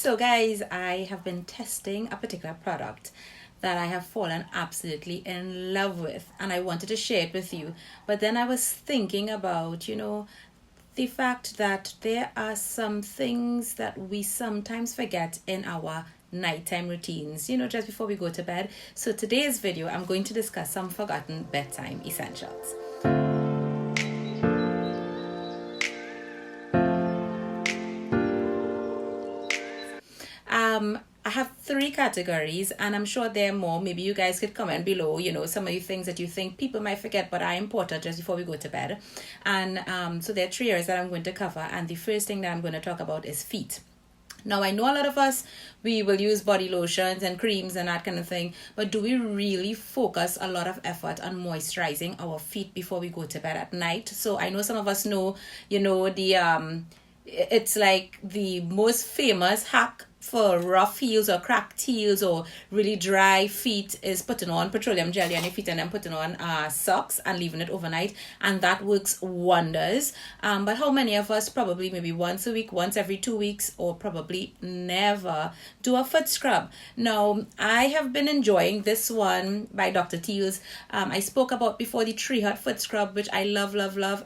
So guys, I have been testing a particular product that I have fallen absolutely in love with, and I wanted to share it with you. But then I was thinking about, the fact that there are some things that we sometimes forget in our nighttime routines, just before we go to bed. So today's video, I'm going to discuss some forgotten bedtime essentials. I have 3 categories, and I'm sure there are more. Maybe you guys could comment below, some of the things that you think people might forget but are important just before we go to bed. And so there are 3 areas that I'm going to cover, and the first thing that I'm going to talk about is feet. Now, I know a lot of us, we will use body lotions and creams and that kind of thing, but do we really focus a lot of effort on moisturizing our feet before we go to bed at night? So I know some of us know, it's like the most famous hack for rough heels or cracked heels or really dry feet is putting on petroleum jelly on your feet and then putting on socks and leaving it overnight, and that works wonders. But how many of us probably maybe once a week, once every 2 weeks, or probably never do a foot scrub? Now, I have been enjoying this one by Dr. Teal's. I spoke about before the Tree Hut foot scrub, which I love,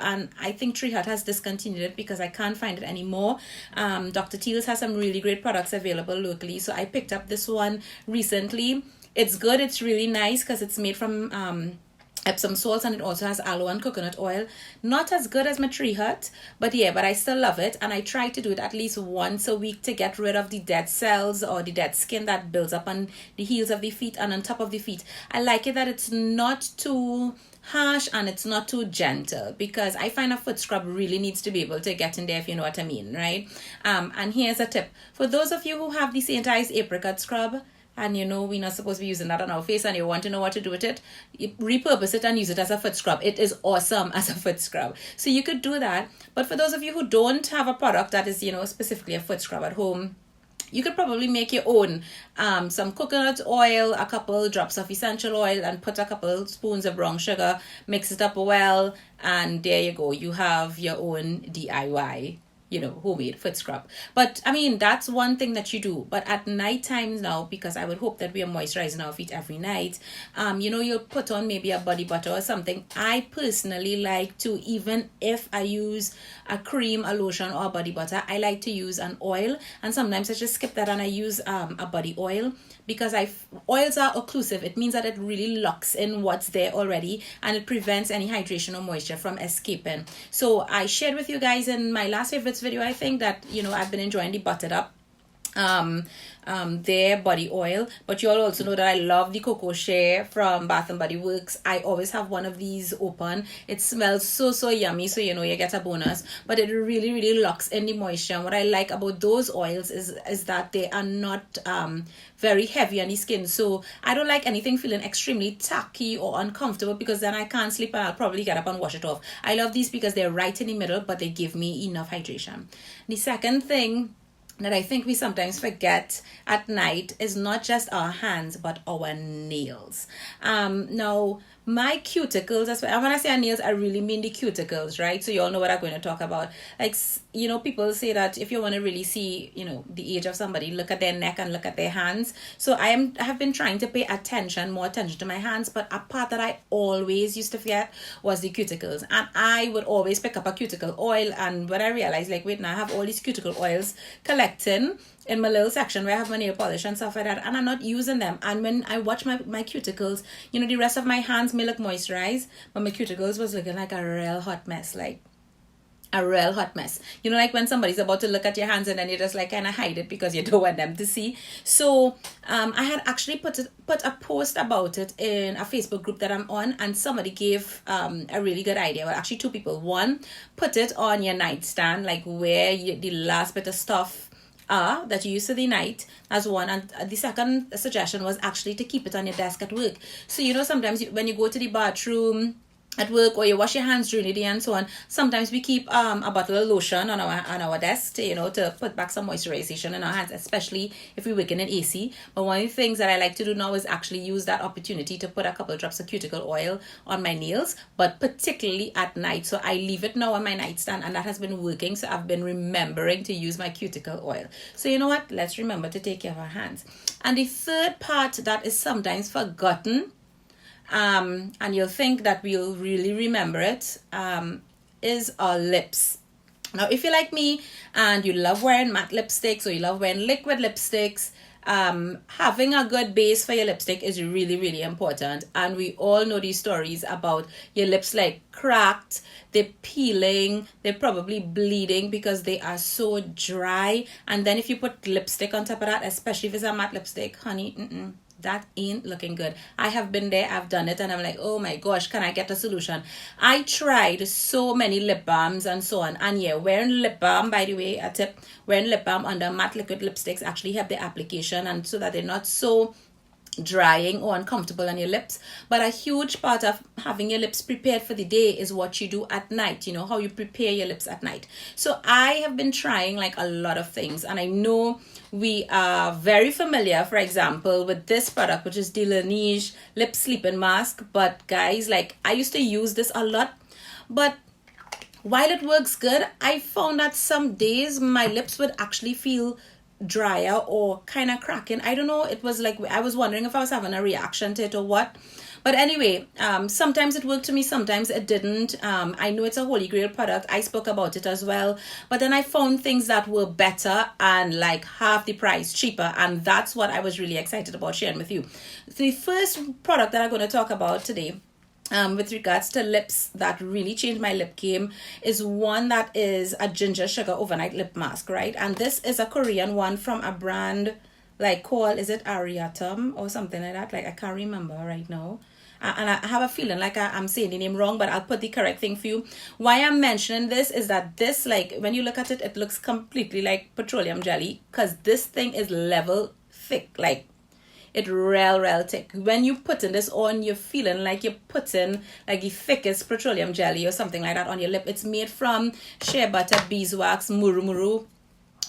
and I think Tree Hut has discontinued it because I can't find it anymore. Dr. Teal's has some really great products available locally, so I picked up this one recently. It's good. It's really nice because it's made from Epsom salts, and it also has aloe and coconut oil. Not as good as my Tree Hut, but I still love it, and I try to do it at least once a week to get rid of the dead cells or the dead skin that builds up on the heels of the feet and on top of the feet. I like it that it's not too harsh and it's not too gentle, because I find a foot scrub really needs to be able to get in there, if you know what I mean, right? And here's a tip for those of you who have the St. Ives apricot scrub, and we're not supposed to be using that on our face, and you want to know what to do with it, repurpose it and use it as a foot scrub. It is awesome as a foot scrub, so you could do that. But for those of you who don't have a product that is specifically a foot scrub at home, you could probably make your own. Some coconut oil, a couple drops of essential oil, and put a couple spoons of brown sugar, mix it up well, and there you go. You have your own DIY homemade foot scrub. But I mean, that's one thing that you do. But at night times now, because I would hope that we are moisturizing our feet every night, you'll put on maybe a body butter or something. I personally like to, even if I use a cream, a lotion, or a body butter, I like to use an oil, and sometimes I just skip that and I use a body oil, because oils are occlusive. It means that it really locks in what's there already, and it prevents any hydration or moisture from escaping. So I shared with you guys in my last favorites video, I think, that I've been enjoying the buttered up their body oil, but you all also know that I love the Cocoa Shea from Bath and Body Works. I always have one of these open. It smells so yummy, so you get a bonus, but it really locks in the moisture. And what I like about those oils is that they are not very heavy on the skin, so I don't like anything feeling extremely tacky or uncomfortable, because then I can't sleep and I'll probably get up and wash it off. I love these because they're right in the middle, but they give me enough hydration. The second thing that I think we sometimes forget at night is not just our hands, but our nails. Now, my cuticles, and when I say nails, I really mean the cuticles, right? So you all know what I'm going to talk about. Like, people say that if you want to really see, the age of somebody, look at their neck and look at their hands. So I have been trying to pay more attention to my hands, but a part that I always used to forget was the cuticles. And I would always pick up a cuticle oil, and when I realized, like, wait, now I have all these cuticle oils collecting in my little section where I have my nail polish and stuff like that, and I'm not using them. And when I watch my cuticles, the rest of my hands may look moisturized, but my cuticles was looking like a real hot mess, like a real hot mess. Like when somebody's about to look at your hands and then you just like kind of hide it because you don't want them to see. So I had actually put a post about it in a Facebook group that I'm on, and somebody gave a really good idea. Well, actually 2 people. One, put it on your nightstand, like where the last bit of stuff that you use for the night, as one. And the second suggestion was actually to keep it on your desk at work. So sometimes when you go to the bathroom at work, or you wash your hands during the day and so on. Sometimes we keep a bottle of lotion on our desk to, to put back some moisturization in our hands, especially if we work in an AC. But one of the things that I like to do now is actually use that opportunity to put a couple of drops of cuticle oil on my nails, but particularly at night. So I leave it now on my nightstand, and that has been working. So I've been remembering to use my cuticle oil. So you know what, let's remember to take care of our hands. And the third part that is sometimes forgotten, and you'll think that we'll really remember it, is our lips. Now, if you're like me and you love wearing matte lipsticks or you love wearing liquid lipsticks, having a good base for your lipstick is really, really important. And we all know these stories about your lips like cracked, they're peeling, they're probably bleeding because they are so dry. And then if you put lipstick on top of that, especially if it's a matte lipstick, honey, that ain't looking good. I have been there, I've done it, and I'm like, oh my gosh, can I get a solution? I tried so many lip balms and so on, and yeah, wearing lip balm, by the way, a tip, wearing lip balm under matte liquid lipsticks actually help the application, and so that they're not so drying or uncomfortable on your lips. But a huge part of having your lips prepared for the day is what you do at night, how you prepare your lips at night. So I have been trying like a lot of things, and I know we are very familiar, for example, with this product, which is the Laneige lip sleeping mask. But guys, like, I used to use this a lot, but while it works good, I found that some days my lips would actually feel drier or kind of cracking. I don't know, it was like, I was wondering if I was having a reaction to it or what. But anyway, sometimes it worked to me, sometimes it didn't. I know it's a holy grail product, I spoke about it as well, but then I found things that were better and like half the price cheaper, and that's what I was really excited about sharing with you. The first product that I'm going to talk about today, with regards to lips that really changed my lip game, is one that is a ginger sugar overnight lip mask, right? And this is a Korean one from a brand like called, is it Aritaum or something like that? Like, I can't remember right now. And I have a feeling like I'm saying the name wrong, but I'll put the correct thing for you. Why I'm mentioning this is that this, like, when you look at it, it looks completely like petroleum jelly, because this thing is level thick, like it real thick. When you putting this on, you're feeling like you're putting like the thickest petroleum jelly or something like that on your lip. It's made from shea butter, beeswax, muru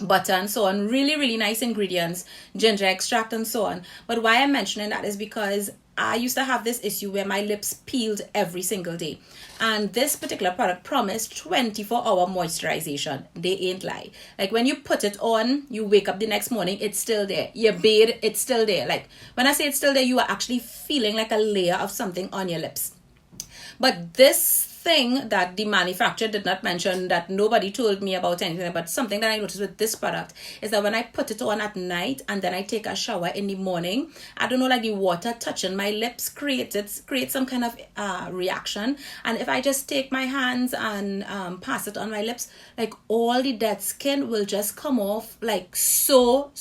butter, and so on. Really nice ingredients, ginger extract and so on. But why I'm mentioning that is because I used to have this issue where my lips peeled every single day, and this particular product promised 24-hour moisturization. They ain't lie. Like, when you put it on, you wake up the next morning, it's still there. You bathe, it's still there. Like, when I say it's still there, you are actually feeling like a layer of something on your lips. But this thing that the manufacturer did not mention, that nobody told me about anything, but something that I noticed with this product is that when I put it on at night and then I take a shower in the morning, I don't know, like the water touching my lips creates some kind of reaction. And if I just take my hands and pass it on my lips, like, all the dead skin will just come off like so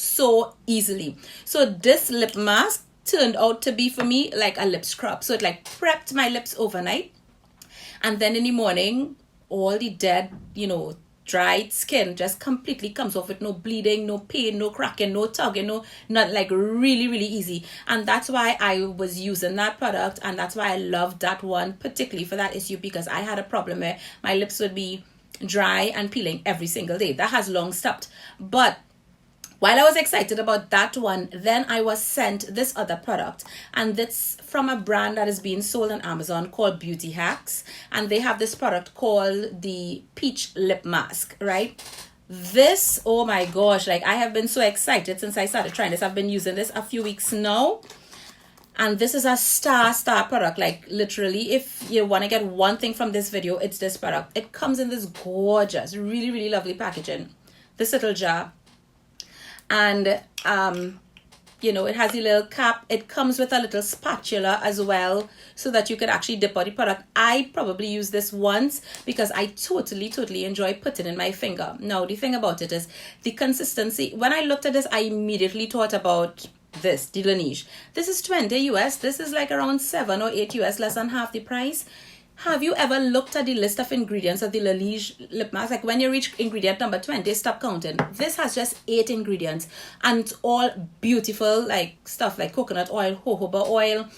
easily. So this lip mask turned out to be for me like a lip scrub. So it like prepped my lips overnight, and then in the morning, all the dead, dried skin just completely comes off with no bleeding, no pain, no cracking, no tugging, not like really easy. And that's why I was using that product, and that's why I loved that one, particularly for that issue, because I had a problem where my lips would be dry and peeling every single day. That has long stopped. But while I was excited about that one, then I was sent this other product, and it's from a brand that is being sold on Amazon called Beautehacks, and they have this product called the Peach Lip Mask, right? This, oh my gosh, like, I have been so excited since I started trying this. I've been using this a few weeks now, and this is a star product. Like, literally, if you want to get one thing from this video, it's this product. It comes in this gorgeous, really lovely packaging, this little jar. And it has a little cap. It comes with a little spatula as well, so that you could actually dip out the product. I probably used this once because I totally enjoy putting in my finger. Now, the thing about it is the consistency. When I looked at this, I immediately thought about this, the Laneige. This is $20 US. This is like around $7 or $8 US, less than half the price. Have you ever looked at the list of ingredients of the Laneige lip mask? Like, when you reach ingredient number 20, stop counting. This has just 8 ingredients, and it's all beautiful, like stuff like coconut oil, jojoba oil,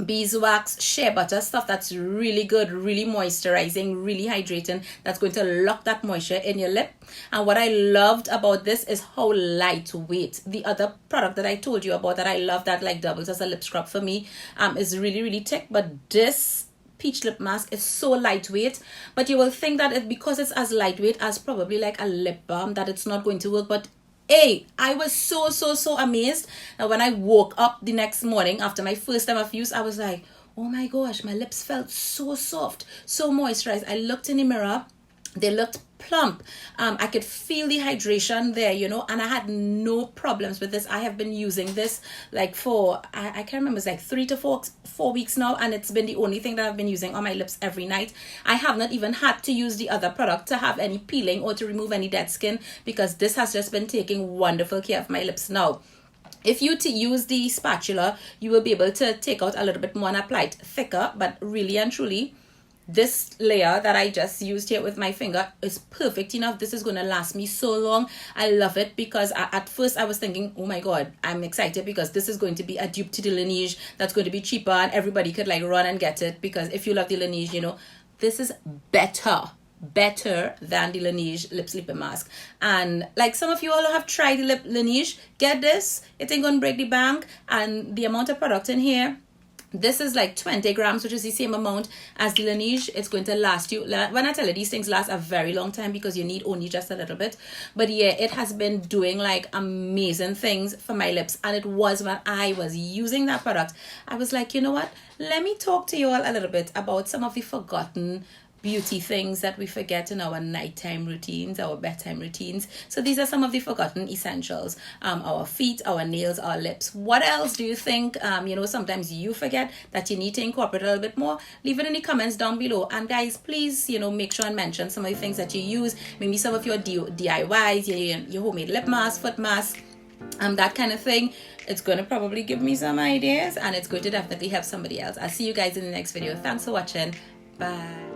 beeswax shea butter, stuff that's really good, really moisturizing, really hydrating, that's going to lock that moisture in your lip. And what I loved about this is how lightweight. The other product that I told you about that I love, that like doubles as a lip scrub for me, is really, really thick, but this peach lip mask is so lightweight. But you will think that because it's as lightweight as probably like a lip balm, that it's not going to work. But hey, I was so amazed that when I woke up the next morning after my first time of use, I was like, oh my gosh, my lips felt so soft, so moisturized. I looked in the mirror, they looked plump. I could feel the hydration there, you know, and I had no problems with this. I have been using this like for, I can't remember, it's like 3 to 4 weeks now, and it's been the only thing that I've been using on my lips every night. I have not even had to use the other product to have any peeling or to remove any dead skin, because this has just been taking wonderful care of my lips now. If you use the spatula, you will be able to take out a little bit more and apply it thicker, but really and truly, this layer that I just used here with my finger is perfect enough. This is going to last me so long. I love it, because at first I was thinking, oh my god, I'm excited because this is going to be a dupe to the Laneige that's going to be cheaper and everybody could like run and get it, because if you love the Laneige, you know, this is better than the Laneige lip sleeping mask. And like some of you all have tried the Laneige, get this, it ain't gonna break the bank. And the amount of product in here, this is like 20 grams, which is the same amount as the Laneige. It's going to last you, when I tell you, these things last a very long time, because you need only just a little bit. But yeah, it has been doing like amazing things for my lips. And it was when I was using that product, I was like, you know what, let me talk to you all a little bit about some of the forgotten beauty things that we forget in our nighttime routines, our bedtime routines. So these are some of the forgotten essentials. Our feet, our nails, our lips. What else do you think, you know, sometimes you forget that you need to incorporate a little bit more? Leave it in the comments down below. And guys, please, you know, make sure and mention some of the things that you use. Maybe some of your DIYs, your homemade lip mask, foot mask, that kind of thing. It's going to probably give me some ideas, and it's going to definitely help somebody else. I'll see you guys in the next video. Thanks for watching. Bye.